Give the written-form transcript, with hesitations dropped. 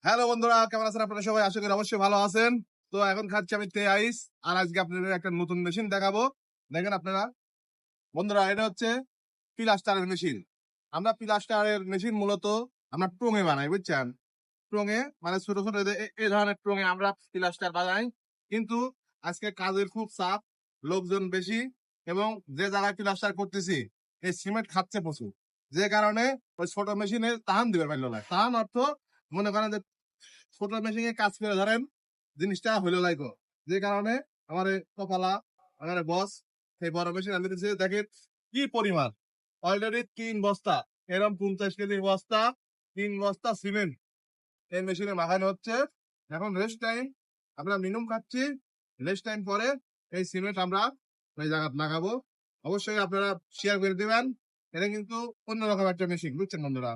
Hello বন্ধুরা, কেমন আছেন আপনারা সবাই? আশা করি অবশ্যই ভালো আছেন। তো এখন খাচ্ছি আমি তে আইস। আর আজকে আপনাদের একটা নতুন মেশিন দেখাবো। দেখেন আপনারা বন্ধুরা, এটা হচ্ছে পিলাস্টারের মেশিন। আমরা পিলাস্টারের মেশিন মূলত আমরা ট্রঙে বানাই, বুঝছেন? ট্রঙে মানে ছোট ছোট এই ধরনের ট্রঙে আমরা পিলাস্টার বানাই। কিন্তু আজকে কাজের খুব চাপ, লোকজন বেশি, এবং যে জায়গায় পিলাস্টার করতেছি এই সিমেন্ট খাচ্ছে প্রচুর। যে কারণে ওই ছোট মেশিনে টান দিবে পারলো না। টান অর্থ মনে করেন যে ছোট মেশিনে কাজ করে ধরেন জিনিসটা হইলো লাইকো। যে কারণে আমার এই কপালা আমার বস সেই বড় মেশিন আনতে দিচ্ছে। দেখেন কি পরিমাণ, অলরেডি 3 বস্তা, এরকম 50 কেজি বস্তা, 3 বস্তা সিমেন্ট এই মেশিনে মাখানো হচ্ছে। এখন রেস্ট টাইম আমরা মিনিমাম খাচ্ছি। রেস্ট টাইম পরে এই সিমেন্ট আমরা ওই জায়গা লাগাবো। অবশ্যই আপনারা শেয়ার করে দিবেন। এটা কিন্তু অন্যরকম একটা মেশিন, বুঝছেন বন্ধুরা?